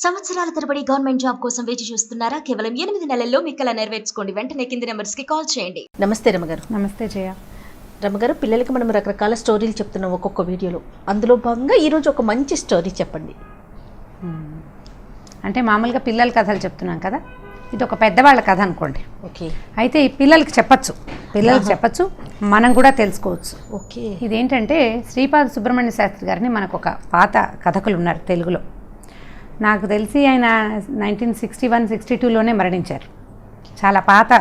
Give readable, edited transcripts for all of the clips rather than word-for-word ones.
సంవత్సరాల తరబడి government job కోసం వేచి చూస్తున్నారా? కేవలం 8 నెలల్లో మీ కల నెరవేర్చుకోండి. వెంటనే కింది నెంబర్స్ కి కాల్ చేయండి. నమస్తే రమగారు. నమస్తే జయ. రమగారు, పిల్లలకి మనం రకరకాల స్టోరీలు చెప్తున్నాం ఒక్కొక్క వీడియోలో. అందులో భాగంగా ఈరోజు ఒక మంచి స్టోరీ చెప్పండి. అంటే మామూలుగా పిల్లల కథలు చెప్తున్నాం కదా, ఇది ఒక పెద్దవాళ్ళ కథ అనుకోండి. ఓకే. అయితే ఈ పిల్లలకి చెప్పచ్చు, మనం కూడా తెలుసుకోవచ్చు. ఓకే. ఇదేంటంటే శ్రీపాద సుబ్రహ్మణ్య శాస్త్రి గారిని మనకు ఒక పాత కథకులు ఉన్నారు తెలుగులో. నాకు తెలిసి ఆయన 1961-62లోనే మరణించారు. చాలా పాత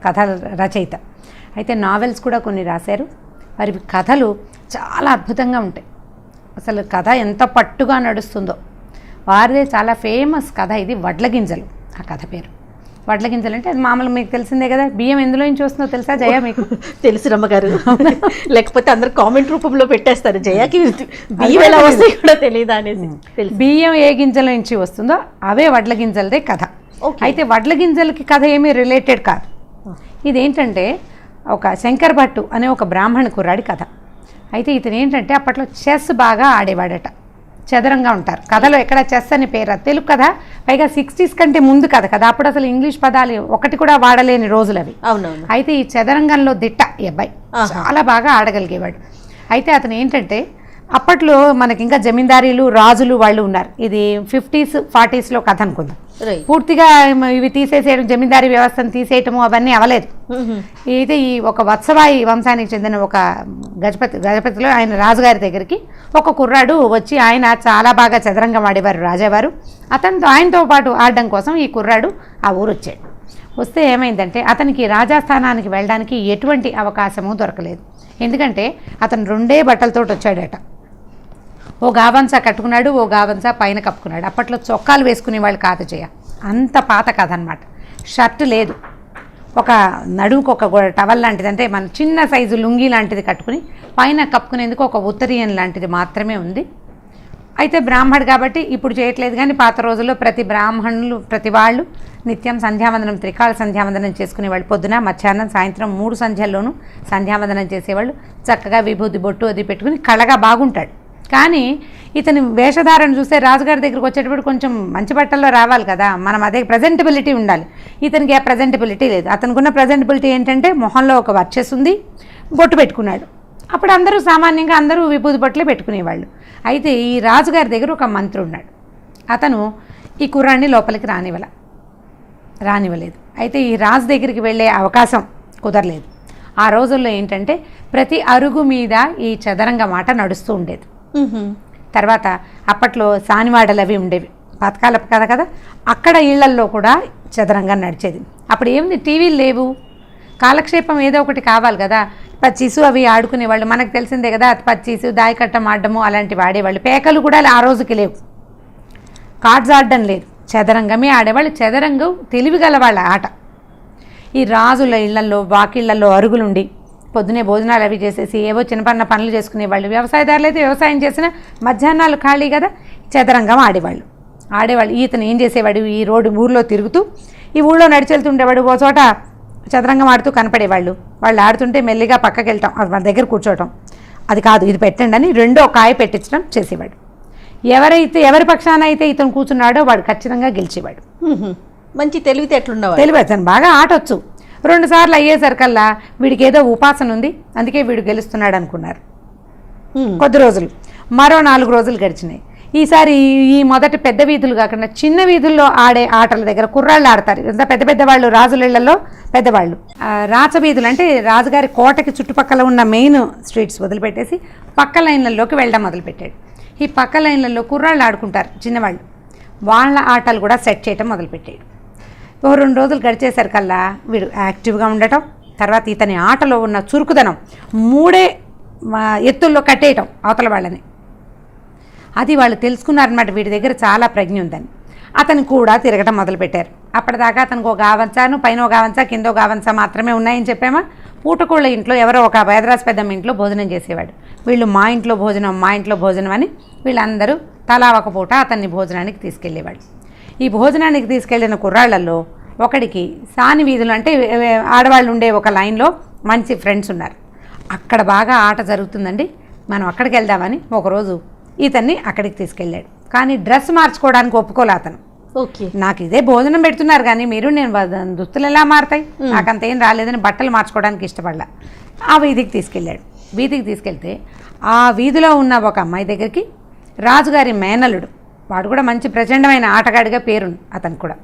కథ రచయిత. అయితే నావెల్స్ కూడా కొన్ని రాశారు. వారి కథలు చాలా అద్భుతంగా ఉంటాయి. అసలు కథ ఎంత పట్టుగా నడుస్తుందో. వారిదే చాలా ఫేమస్ కథ ఇది, వడ్ల గింజలు. ఆ కథ పేరు వడ్ల గింజలు. అంటే అది మామూలు మీకు తెలిసిందే కదా. బియ్యం ఎందులో నుంచి వస్తుందో తెలుసా జయ? మీకు తెలుసు రమ్మగారు. లేకపోతే అందరు కామెంట్ రూపంలో పెట్టేస్తారు, జయాకి బియ్యం ఎలా వస్తాయి కూడా తెలియదా అనేసి. బియ్యం ఏ గింజల నుంచి వస్తుందో అవే వడ్ల గింజలదే కథ. అయితే వడ్ల గింజలకి కథ ఏమీ రిలేటెడ్ కాదు. ఇదేంటంటే ఒక శంకర్ భట్టు అనే ఒక బ్రాహ్మణ కుర్రాడి కథ. అయితే ఇతను ఏంటంటే అప్పట్లో చెస్ బాగా ఆడేవాడట. చదరంగా ఉంటారు కథలో. ఎక్కడ చెస్ అని పేరు, తెలుగు కథ. పైగా 60s కంటే ముందు కథ కదా. అప్పుడు అసలు ఇంగ్లీష్ పదాలు ఒకటి కూడా వాడలేని రోజులు అవి. అవునవును. అయితే ఈ చదరంగంలో దిట్ట ఈ అబ్బాయి చాలా బాగా ఆడగలిగేవాడు. అయితే అతను ఏంటంటే అప్పట్లో మనకి ఇంకా జమీందారీలు రాజులు వాళ్ళు ఉన్నారు. ఇది 50s 40sలో కథ అనుకుందాం. పూర్తిగా ఇవి తీసేసేయడం, జమీందారీ వ్యవస్థను తీసేయటము అవన్నీ అవలేదు. అయితే ఈ ఒక వత్సవాయి వంశానికి చెందిన ఒక గజపతిలో ఆయన రాజుగారి దగ్గరికి ఒక కుర్రాడు వచ్చి, ఆయన చాలా బాగా చదరంగం ఆడేవారు రాజావారు. ఆయనతో పాటు ఆడడం కోసం ఈ కుర్రాడు ఆ ఊరు వచ్చాడు. వస్తే ఏమైందంటే అతనికి రాజాస్థానానికి వెళ్ళడానికి ఎటువంటి అవకాశము దొరకలేదు. ఎందుకంటే అతను 2 బట్టలతో వచ్చాడట. ఓ గావంసా కట్టుకున్నాడు, ఓ గావంసా పైన కప్పుకున్నాడు. అప్పట్లో చొక్కాలు వేసుకునే వాళ్ళు కాదు జయ, అంత పాత కథ అనమాట. షర్టు లేదు, ఒక నడుముకు ఒక టవల్ లాంటిది, అంటే మన చిన్న సైజు లుంగీ లాంటిది కట్టుకుని పైన కప్పుకునేందుకు ఒక ఉత్తరీయం లాంటిది మాత్రమే ఉంది. అయితే బ్రాహ్మడు కాబట్టి ఇప్పుడు చేయట్లేదు, కానీ పాత రోజుల్లో ప్రతి బ్రాహ్మణులు ప్రతి వాళ్ళు నిత్యం సంధ్యావందనం, త్రికాల సంధ్యావందనం చేసుకునేవాళ్ళు. పొద్దున మధ్యాహ్నం సాయంత్రం 3 సంధ్యల్లోనూ సంధ్యావందనం చేసేవాళ్ళు. చక్కగా విభూతి బొట్టు అది పెట్టుకుని కళగా బాగుంటాడు. కానీ ఇతని వేషధారణ చూస్తే రాజుగారి దగ్గరికి వచ్చేటప్పుడు కొంచెం మంచి బట్టల్లో రావాలి కదా, మనం అదే ప్రజెంటబిలిటీ ఉండాలి. ఇతనికి ఏ ప్రజెంటబిలిటీ లేదు. అతనికి ఉన్న ప్రజెంటబిలిటీ ఏంటంటే మొహంలో ఒక వర్చస్ ఉంది, బొట్టు పెట్టుకున్నాడు. అప్పుడు అందరూ సామాన్యంగా అందరూ విభూతి బొట్లే పెట్టుకునేవాళ్ళు. అయితే ఈ రాజుగారి దగ్గర ఒక మంత్రి ఉన్నాడు. అతను ఈ కుర్రాన్ని లోపలికి రానివ్వలేదు. అయితే ఈ రాజు దగ్గరికి వెళ్ళే అవకాశం కుదరలేదు. ఆ రోజుల్లో ఏంటంటే ప్రతి అరుగు మీద ఈ చదరంగ మాట నడుస్తూ ఉండేది. తర్వాత అప్పట్లో సానివాడలు అవి ఉండేవి, పాతకాల కదా. అక్కడ ఇళ్లల్లో కూడా చదరంగం నడిచేది. అప్పుడు ఏమిటి, టీవీలు లేవు, కాలక్షేపం ఏదో ఒకటి కావాలి కదా. పచ్చీసు అవి ఆడుకునేవాళ్ళు, మనకు తెలిసిందే కదా. పచ్చీసు, దాయకట్టం ఆడడము అలాంటివి ఆడేవాళ్ళు. పేకలు కూడా ఆ రోజుకి లేవు, కార్డ్స్ ఆడడం లేదు, చదరంగమే ఆడేవాళ్ళు. చదరంగం తెలివిగల వాళ్ళ ఆట. ఈ రాజుల ఇళ్లల్లో వాకిళ్లలో అరుగులుండి పొద్దునే భోజనాలు అవి చేసేసి ఏవో చిన్నపన్న పనులు చేసుకునేవాళ్ళు. వ్యవసాయదారులు అయితే వ్యవసాయం చేసిన మధ్యాహ్నాలు ఖాళీ కదా, చదరంగం ఆడేవాళ్ళు. ఈతను ఏం చేసేవాడు, ఈ ఊర్లో తిరుగుతూ ఈ ఊళ్ళో నడిచెళ్తుండేవాడు. ఓ చోట చదరంగం ఆడుతూ కనపడేవాళ్ళు. వాళ్ళు ఆడుతుంటే మెల్లిగా పక్కకి వెళ్తాం, వాళ్ళ దగ్గర కూర్చోవటం. అది కాదు, ఇది పెట్టండి అని 2వ కాయ పెట్టించడం చేసేవాడు. ఎవరి పక్షాన అయితే ఇతను కూర్చున్నాడో వాడు ఖచ్చితంగా గెలిచేవాడు. మంచి తెలివితేటలున్నవాడు. అతను బాగా ఆటొచ్చు. 2 సార్లు అయ్యేసరికల్లా వీడికి ఏదో ఉపాసన ఉంది, అందుకే వీడు గెలుస్తున్నాడు అనుకున్నారు. కొద్ది రోజులు, మరో 4 రోజులు గడిచినాయి. ఈసారి ఈ మొదటి పెద్ద వీధులు కాకుండా చిన్న వీధుల్లో ఆడే ఆటల దగ్గర కుర్రాళ్ళు ఆడతారు. ఇంత పెద్దవాళ్ళు రాజుల పెద్దవాళ్ళు. రాచవీధులు అంటే రాజుగారి కోటకి చుట్టుపక్కల ఉన్న మెయిన్ స్ట్రీట్స్ వదిలిపెట్టేసి పక్క లైన్లలోకి వెళ్ళడం మొదలుపెట్టాడు. ఈ పక్క లైన్లలో కుర్రాళ్ళు ఆడుకుంటారు చిన్నవాళ్ళు, వాళ్ళ ఆటలు కూడా సెట్ చేయటం మొదలుపెట్టాడు. 2 రోజులు గడిచేసరికల్లా వీడు యాక్టివ్గా ఉండటం, తర్వాత ఇతని ఆటలో ఉన్న చురుకుదనం 3 ఎత్తుల్లో కట్టేయటం అవతల వాళ్ళని. అది వాళ్ళు తెలుసుకున్నారనమాట, వీడి దగ్గర చాలా ప్రజ్ఞ ఉందని. అతను కూడా తిరగటం మొదలుపెట్టారు. అప్పటిదాకా అతనికి ఒక గావంచాను, పైన ఒక గావంచా, కింద ఒక గావంచా మాత్రమే ఉన్నాయని చెప్పామా. పూటకోళ్ళ ఇంట్లో ఎవరో ఒక వేదరాజు పెద్దమ్మ ఇంట్లో భోజనం చేసేవాడు. వీళ్ళు మా ఇంట్లో భోజనం అని వీళ్ళందరూ తలా ఒక పూట అతన్ని భోజనానికి తీసుకెళ్ళేవాడు. ఈ భోజనానికి తీసుకెళ్లిన కుర్రాళ్లలో ఒకడికి సాని వీధులు అంటే ఆడవాళ్ళు ఉండే ఒక లైన్లో మంచి ఫ్రెండ్స్ ఉన్నారు. అక్కడ బాగా ఆట జరుగుతుందండి, మనం అక్కడికి వెళ్దామని ఒకరోజు ఇతన్ని అక్కడికి తీసుకెళ్ళాడు. కానీ డ్రెస్ మార్చుకోవడానికి ఒప్పుకోలే అతను. ఓకే. నాకు ఇదే భోజనం పెడుతున్నారు కానీ మీరు నేను దుస్తులు ఎలా మారుతాయి, నాకు అంత ఏం రాలేదని బట్టలు మార్చుకోవడానికి ఇష్టపడలా. ఆ వీధికి తీసుకెళ్ళాడు. వీధికి తీసుకెళ్తే ఆ వీధిలో ఉన్న ఒక అమ్మాయి దగ్గరికి రాజుగారి మేనల్లుడు, వాడు కూడా మంచి ప్రచండమైన ఆటగాడిగా పేరుంది అతను కూడా,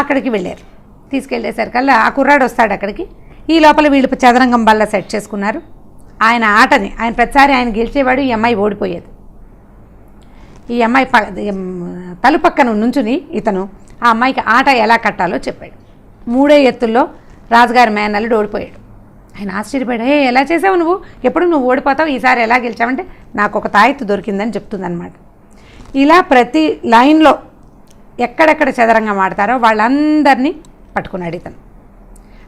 అక్కడికి వెళ్ళారు. తీసుకెళ్ళేసరికల్లా ఆ కుర్రాడు వస్తాడు అక్కడికి. ఈ లోపల వీళ్ళు చదరంగం బల్ల సెట్ చేసుకున్నారు. ఆయన ఆటని ఆయన ప్రతిసారి ఆయన గెలిచేవాడు, ఈ అమ్మాయి ఓడిపోయేది. ఈ అమ్మాయి తలుపక్కన నుంచుని ఇతను ఆ అమ్మాయికి ఆట ఎలా కట్టాలో చెప్పాడు. 3 ఎత్తుల్లో రాజుగారి మేనల్లుడు ఓడిపోయాడు. ఆయన ఆశ్చర్యపోయాడు. ఎలా చేసావు నువ్వు, ఎప్పుడు నువ్వు ఓడిపోతావు, ఈసారి ఎలా గెలిచావంటే నాకు ఒక తాయెత్తు దొరికిందని చెప్తుందన్నమాట. ఇలా ప్రతి లైన్లో ఎక్కడెక్కడ చదరంగం ఆడతారో వాళ్ళందరినీ పట్టుకున్నాడు ఇతను.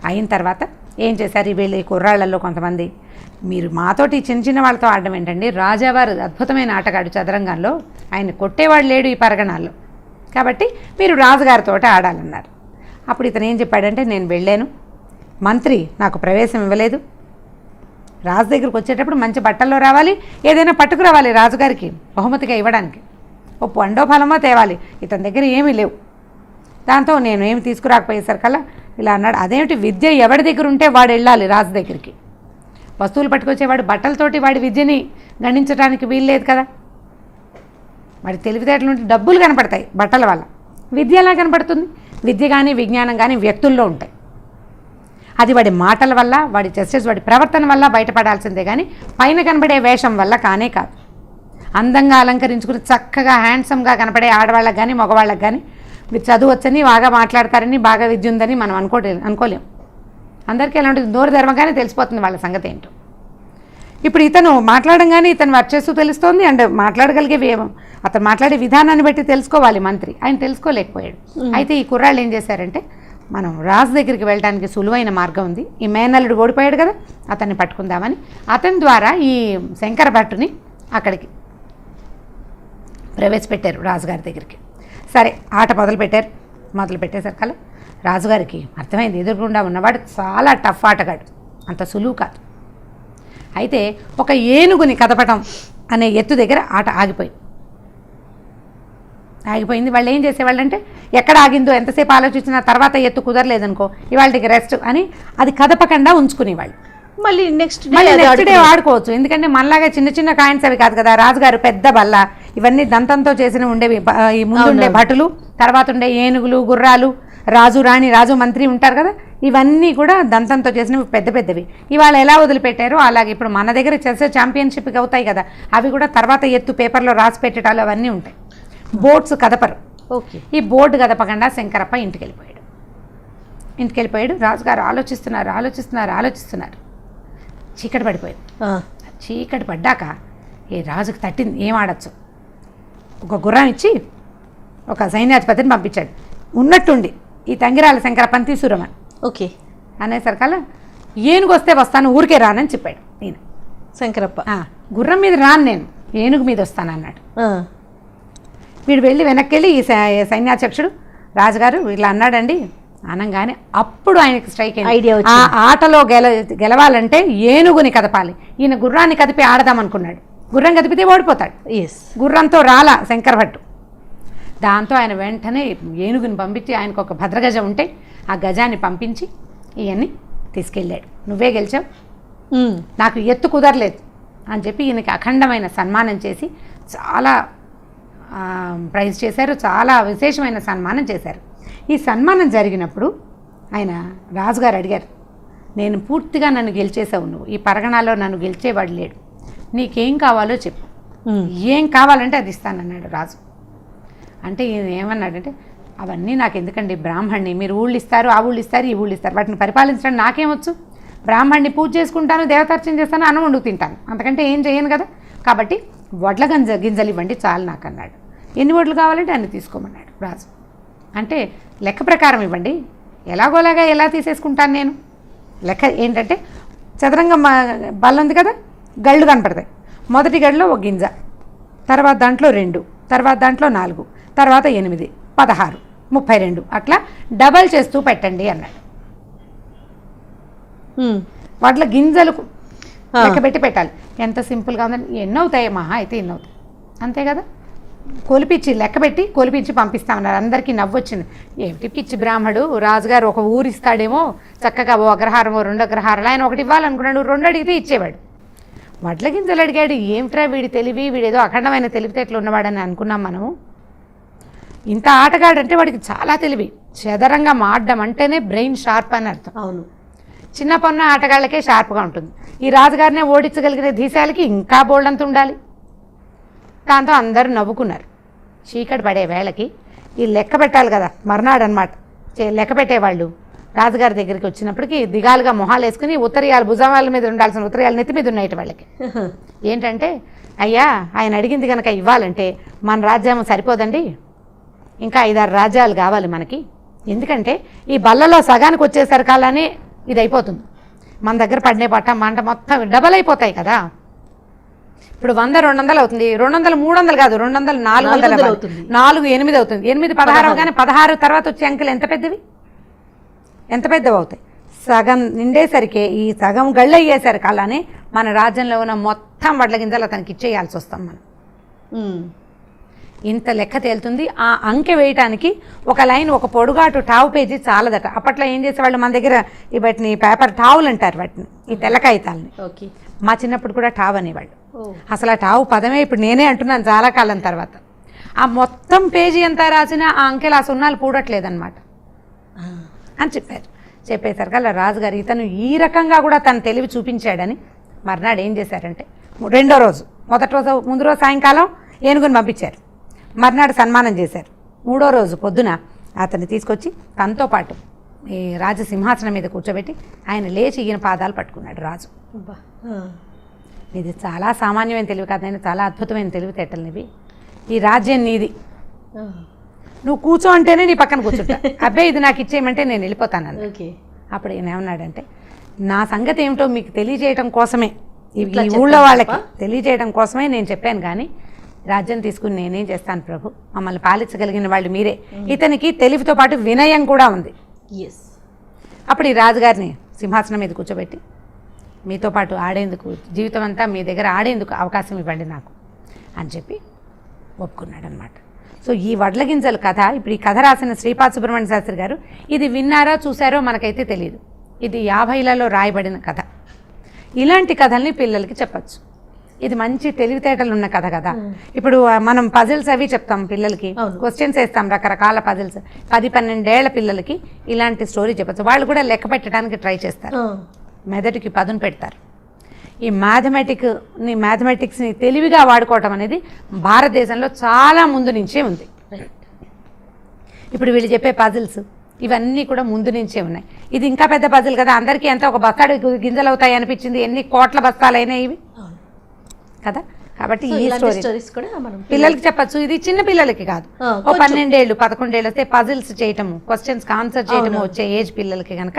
అయిన తర్వాత ఏం చేశారు, వీళ్ళు ఈ కుర్రాళ్ళల్లో కొంతమంది, మీరు మాతోటి చిన్న చిన్న వాళ్ళతో ఆడడం ఏంటండి, రాజావారు అద్భుతమైన ఆటగాడు చదరంగంలో, ఆయన కొట్టేవాడు లేడు ఈ పరగణాల్లో, కాబట్టి మీరు రాజుగారితో ఆడాలన్నారు. అప్పుడు ఇతను ఏం చెప్పాడంటే, నేను వెళ్ళాను, మంత్రి నాకు ప్రవేశం ఇవ్వలేదు, రాజు దగ్గరికి వచ్చేటప్పుడు మంచి బట్టల్లో రావాలి, ఏదైనా పట్టుకురావాలి రాజుగారికి బహుమతిగా ఇవ్వడానికి, ఓ పండో ఫలమో తేవాలి, ఇతని దగ్గర ఏమీ లేవు. దాంతో నేను ఏమి తీసుకురాకపోయేసరికల్లా ఇలా అన్నాడు. అదేమిటి, విద్య ఎవరి దగ్గర ఉంటే వాడు వెళ్ళాలి రాజు దగ్గరికి, వస్తువులు పట్టుకొచ్చేవాడు బట్టలతోటి వాడి విద్యని గణించడానికి వీల్లేదు కదా. వాడి తెలివితేటలు ఉంటే డబ్బులు కనపడతాయి బట్టల వల్ల, విద్య ఎలా కనపడుతుంది? విద్య కానీ విజ్ఞానం కానీ వ్యక్తుల్లో ఉంటాయి. అది వాడి మాటల వల్ల, వాడి జస్టిస్, వాడి ప్రవర్తన వల్ల బయటపడాల్సిందే కానీ పైన కనబడే వేషం వల్ల కానే కాదు. అందంగా అలంకరించుకుని చక్కగా హ్యాండ్సమ్గా కనపడే ఆడవాళ్ళకి కానీ మగవాళ్ళకి కానీ మీరు చదువు వచ్చని, బాగా మాట్లాడతారని, బాగా విద్య ఉందని మనం అనుకోలేం. అందరికీ ఎలా ఉంటుంది, నోరు ధర్మగానే తెలిసిపోతుంది వాళ్ళ సంగతి ఏంటో. ఇప్పుడు ఇతను మాట్లాడంగానే ఇతను వర్చేస్తూ తెలుస్తోంది, అండ్ మాట్లాడగలిగే అతను మాట్లాడే విధానాన్ని బట్టి తెలుసుకోవాలి మంత్రి, ఆయన తెలుసుకోలేకపోయాడు. అయితే ఈ కుర్రాళ్ళు ఏం చేశారంటే, మనం రాజు దగ్గరికి వెళ్ళడానికి సులువైన మార్గం ఉంది, ఈ మేనల్లుడు ఓడిపోయాడు కదా, అతన్ని పట్టుకుందామని అతని ద్వారా ఈ శంకర భట్టుని అక్కడికి ప్రవేశపెట్టారు రాజుగారి దగ్గరికి. సరే ఆట మొదలు పెట్టేసరికల్లా రాజుగారికి అర్థమైంది, ఎదురుగుండా ఉన్నవాడు చాలా టఫ్ ఆటగాడు, అంత సులువు కాదు. అయితే ఒక ఏనుగుని కదపటం అనే ఎత్తు దగ్గర ఆట ఆగిపోయింది. వాళ్ళు ఏం చేసేవాళ్ళంటే, ఎక్కడ ఆగిందో ఎంతసేపు ఆలోచించినా తర్వాత ఎత్తు కుదరలేదనుకో, ఇవాళకి రెస్ట్ అని అది కదపకుండా ఉంచుకునేవాళ్ళు. మళ్ళీ నెక్స్ట్ డే ఆడుకోవచ్చు, ఎందుకంటే మనలాగా చిన్న చిన్న కాయిన్స్ అవి కాదు కదా. రాజుగారు పెద్ద బల్ల, ఇవన్నీ దంతంతో చేసిన ఉండేవి, ఈ ముందుండే భటులు, తర్వాత ఉండే ఏనుగులు, గుర్రాలు, రాజు రాణి, రాజు మంత్రి ఉంటారు కదా, ఇవన్నీ కూడా దంతంతో చేసినవి పెద్ద పెద్దవి. ఇవాళ ఎలా వదిలిపెట్టారో అలాగే ఇప్పుడు మన దగ్గర చెస్ ఛాంపియన్షిప్కి అవుతాయి కదా, అవి కూడా తర్వాత ఎత్తు పేపర్లో రాసి పెట్టడాలు అవన్నీ ఉంటాయి. బోర్డ్స్ కదపరు. ఓకే. ఈ బోర్డు కదపకుండా శంకరప్ప ఇంటికి వెళ్ళిపోయాడు. రాజుగారు ఆలోచిస్తున్నారు. చీకటి పడిపోయింది. చీకటి పడ్డాక ఏ రాజుకు తట్టింది, ఏం ఆడచ్చు, ఒక గుర్రాన్ని ఇచ్చి ఒక సైన్యాధిపతిని పంపించాడు. ఉన్నట్టుండి ఈ తంగిరాల శంకరప్పని తీసుకురమని. ఓకే. అనేసరికల్లా ఏనుగు వస్తే వస్తాను, ఊరికే రానని చెప్పాడు నేను. శంకరప్ప గుర్రం మీద రాను, నేను ఏనుగు మీద వస్తానన్నాడు. వీడు వెళ్ళి వెనక్కి వెళ్ళి ఈ సైన్యాధ్యక్షుడు రాజుగారు ఇట్లా అన్నాడండి అనగానే అప్పుడు ఆయనకి స్ట్రైక్ ఐడియా ఆ ఆటలో గెలవాలంటే ఏనుగుని కదపాలి. ఈయన గుర్రాన్ని కదిపి ఆడదామనుకున్నాడు. గుర్రం కదిపితే ఓడిపోతాడు. గుర్రంతో రాలా శంకర భట్టు. దాంతో ఆయన వెంటనే ఏనుగుని పంపించి, ఆయనకు ఒక భద్రగజం ఉంటే ఆ గజాన్ని పంపించి ఇవన్నీ తీసుకెళ్ళాడు. నువ్వే గెలిచావు, నాకు ఎత్తు కుదరలేదు అని చెప్పి ఈయనకి అఖండమైన సన్మానం చేసి చాలా ప్రైజ్ చేశారు, చాలా విశేషమైన సన్మానం చేశారు. ఈ సన్మానం జరిగినప్పుడు ఆయన రాజుగారు అడిగారు, నేను పూర్తిగా నన్ను గెలిచేసావు, నువ్వు ఈ పరగణాలో నన్ను గెలిచేవాడు లేడు, నీకేం కావాలో చెప్పు, ఏం కావాలంటే అది ఇస్తానన్నాడు రాజు. అంటే ఈయన ఏమన్నాడంటే, అవన్నీ నాకు ఎందుకండి, బ్రాహ్మణ్ణి, మీరు ఊళ్ళు ఇస్తారు, ఆ ఊళ్ళు ఇస్తారు, ఈ ఊళ్ళు ఇస్తారు, వాటిని పరిపాలించడం నాకేమొచ్చు, బ్రాహ్మణ్ణి పూజ చేసుకుంటాను, దేవతార్చన చేస్తాను, అన్నం వండుకు తింటాను, అంతకంటే ఏం చేయను కదా, కాబట్టి వడ్ల గింజలు ఇవ్వండి చాలు నాకు అన్నాడు. ఎన్ని వడ్లు కావాలంటే అన్ని తీసుకోమన్నాడు రాజు. అంటే లెక్క ప్రకారం ఇవ్వండి, ఎలాగోలాగా ఎలా తీసేసుకుంటాను నేను. లెక్క ఏంటంటే, చదరంగం బల్ల ఉంది కదా, గళ్ళు కనపడతాయి. మొదటి గడిలో ఒక గింజ, తర్వాత దాంట్లో 2, తర్వాత దాంట్లో 4, తర్వాత 8, 16, 32 అట్లా డబల్ చేస్తూ పెట్టండి అన్నాడు. వాటిలో గింజలు లెక్క పెట్టి పెట్టాలి. ఎంత సింపుల్గా ఉందని, ఎన్నవుతాయి మహా అయితే ఎన్నవుతాయి, అంతే కదా. కొలిపించి లెక్కబెట్టి కొలిపించి పంపిస్తామన్నారు. అందరికీ నవ్వొచ్చింది. ఏమిటి పిచ్చి బ్రాహ్మడు, రాజుగారు ఒక ఊరు ఇస్తాడేమో, చక్కగా ఓ అగ్రహారమో 2 అగ్రహారాలు, ఆయన ఒకటి ఇవ్వాలనుకున్నాడు, 2 అడిగితే ఇచ్చేవాడు. వడ్ల గింజలు అడిగాడు. ఏమిట్రా వీడి తెలివి, వీడేదో అఖండమైన తెలివితేటలు ఉన్నవాడని అనుకున్నాం మనము. ఇంత ఆటగాడంటే వాడికి చాలా తెలివి. చదరంగా మాడడం అంటేనే బ్రెయిన్ షార్ప్ అని అర్థం. అవును, చిన్న పన్న ఆటగాళ్ళకే షార్ప్గా ఉంటుంది. ఈ రాజుగారినే ఓడించగలిగిన ధీశాలకి ఇంకా బోల్డంత ఉండాలి. దాంతో అందరూ నవ్వుకున్నారు. చీకటి పడే వేళకి ఈ లెక్క పెట్టాలి కదా, మర్నాడు అనమాట లెక్క పెట్టేవాళ్ళు రాజుగారి దగ్గరికి వచ్చినప్పటికీ దిగాలుగా మొహాలు వేసుకుని ఉత్తరీయాలు భుజాల మీద ఉండాల్సిన ఉత్తరీయాలు నెత్తి మీద ఉన్నాయి వాళ్ళకి. ఏంటంటే, అయ్యా ఆయన అడిగింది కనుక ఇవ్వాలంటే మన రాజ్యం సరిపోదండి, ఇంకా 5-6 రాజ్యాలు కావాలి మనకి. ఎందుకంటే ఈ బల్లలో సగానికి వచ్చేసరికాలనే ఇది అయిపోతుంది. మన దగ్గర పడినే పట్ట మంట మొత్తం డబల్ అయిపోతాయి కదా. ఇప్పుడు 100-200 అవుతుంది, 200 300 కాదు, 200 400 అవుతుంది, 4 8 అవుతుంది, 8 16 అవగానే 16 తర్వాత వచ్చే అంకెలు ఎంత పెద్దవి, ఎంత పెద్దవి అవుతాయి. సగం నిండేసరికి ఈ సగం గళ్ళు అయ్యేసరికి అలానే మన రాజ్యంలో ఉన్న మొత్తం వడ్ల గింజలు అతనికి ఇచ్చేయాల్సి వస్తాం మనం. ఇంత లెక్క తేలుతుంది. ఆ అంకె వేయటానికి ఒక లైన్, ఒక పొడుగాటు టావు పేజీ చాలదట. అప్పట్లో ఏం చేసేవాళ్ళు, మన దగ్గర వాటిని పేపర్ టావులు అంటారు వాటిని, ఈ తెల్ల కాగితాలని. ఓకే, మా చిన్నప్పుడు కూడా టావ్ అనేవాళ్ళు. అసలు ఆ టావు పదమే ఇప్పుడు నేనే అంటున్నాను చాలా కాలం తర్వాత. ఆ మొత్తం పేజీ ఎంత రాసినా ఆ అంకెలు ఆ సున్నాలు పూడట్లేదన్నమాట అని చెప్పారు. చెప్పేసరికి అలా రాజుగారు ఇతను ఈ రకంగా కూడా తన తెలివి చూపించాడని మర్నాడు ఏం చేశారంటే, 2వ రోజు, మొదటి రోజు ముందు రోజు సాయంకాలం ఏనుగుని పంపించారు, మర్నాడు సన్మానం చేశారు. 3వ రోజు పొద్దున అతన్ని తీసుకొచ్చి తనతో పాటు ఈ రాజసింహాసనం మీద కూర్చోబెట్టి ఆయన లేచి ఈయన పాదాలు పట్టుకున్నాడు రాజు. ఇది చాలా సామాన్యమైన తెలివి కాదు, నేను చాలా అద్భుతమైన తెలివితేటలు. ఈ రాజ్యం నీది, నువ్వు కూర్చో అంటేనే నీ పక్కన కూర్చుంటా, అబ్బాయి ఇది నాకు ఇచ్చేయమంటే నేను వెళ్ళిపోతాను. ఓకే, అప్పుడు ఈయన ఏమన్నాడంటే, నా సంగతి ఏమిటో మీకు తెలియజేయడం కోసమే, ఈ ఊళ్ళో వాళ్ళకి తెలియజేయడం కోసమే నేను చెప్పాను, కానీ రాజ్యం తీసుకుని నేనేం చేస్తాను ప్రభు, మమ్మల్ని పాలించగలిగిన వాళ్ళు మీరే. ఇతనికి తెలివితో పాటు వినయం కూడా ఉంది. అప్పుడు ఈ రాజుగారిని సింహాసనం మీద కూర్చోబెట్టి, మీతో పాటు ఆడేందుకు, జీవితం అంతా మీ దగ్గర ఆడేందుకు అవకాశం ఇవ్వండి నాకు అని చెప్పి ఒప్పుకున్నాడు అనమాట. సో ఈ వడ్ల గింజల కథ, ఇప్పుడు ఈ కథ రాసిన శ్రీపాద సుబ్రహ్మణ్య శాస్త్రి గారు, ఇది విన్నారో చూసారో మనకైతే తెలియదు. ఇది 50లలో రాయబడిన కథ. ఇలాంటి కథల్ని పిల్లలకి చెప్పచ్చు. ఇది మంచి తెలివితేటలు ఉన్న కథ కదా. ఇప్పుడు మనం పజిల్స్ అవి చెప్తాం పిల్లలకి, క్వశ్చన్స్ వేస్తాం, రకరకాల పజిల్స్. 10-12 ఏళ్ల పిల్లలకి ఇలాంటి స్టోరీ చెప్పచ్చు. వాళ్ళు కూడా లెక్క పెట్టడానికి ట్రై చేస్తారు, మెదడుకి పదును పెడతారు. ఈ మ్యాథమెటిక్స్ని తెలివిగా వాడుకోవటం అనేది భారతదేశంలో చాలా ముందు నుంచే ఉంది. ఇప్పుడు వీళ్ళు చెప్పే పజిల్స్ ఇవన్నీ కూడా ముందు నుంచే ఉన్నాయి. ఇది ఇంకా పెద్ద పజిల్ కదా, అందరికీ ఎంత ఒక బస్తాడు గింజలు అవుతాయి అనిపించింది, ఎన్ని కోట్ల బస్తాలు అయినాయి ఇవి కదా. కాబట్టి ఈ స్టోరీస్ కూడా పిల్లలకి చెప్పచ్చు. ఇది చిన్న పిల్లలకి కాదు, 12 ఏళ్ళు 11 ఏళ్ళు వస్తే పజిల్స్ చేయటము, క్వశ్చన్స్ ఆన్సర్ చేయటము వచ్చే ఏజ్ పిల్లలకి కనుక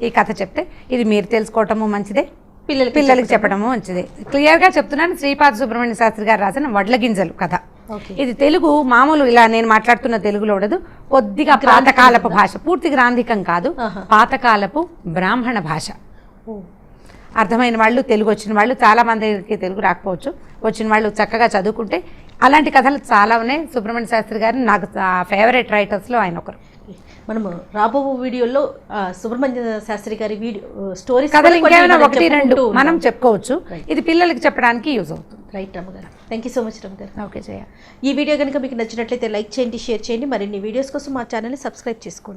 ఈ కథ చెప్తే ఇది మీరు తెలుసుకోవటము మంచిదే, పిల్లలకి చెప్పడము మంచిదే. క్లియర్గా చెప్తున్నాను, శ్రీపాద సుబ్రహ్మణ్య శాస్త్రి గారు రాసిన వడ్ల గింజలు కథ. ఇది తెలుగు మామూలు ఇలా నేను మాట్లాడుతున్న తెలుగులో ఉండదు, కొద్దిగా పాతకాలపు భాష, పూర్తి గ్రాంధికం కాదు, పాతకాలపు బ్రాహ్మణ భాష. అర్థమైన వాళ్ళు, తెలుగు వచ్చిన వాళ్ళు, చాలా మందికి తెలుగు రాకపోవచ్చు, వచ్చిన వాళ్ళు చక్కగా చదువుకుంటే అలాంటి కథలు చాలా ఉన్నాయి. సుబ్రహ్మణ్య శాస్త్రి గారు నాకు ఫేవరెట్ రైటర్స్లో ఆయన ఒకరు. మనము రాబో వీడియోలో సుబ్రహ్మణ్య శాస్త్రి గారి స్టోరీస్ కథలు ఇంకేమైనా 1-2 మనం చెప్పుకోవచ్చు. ఇది పిల్లలకి చెప్పడానికి యూజ్ అవుతుంది. రైట్ రమ్మగారు, థ్యాంక్ యూ సో మచ్ రమ్మగారు. ఓకే జయ. ఈ వీడియో కనుక మీకు నచ్చినట్లయితే లైక్ చేయండి, షేర్ చేయండి. మరిన్ని వీడియోస్ కోసం మా ఛానల్ని సబ్స్క్రైబ్ చేసుకోండి.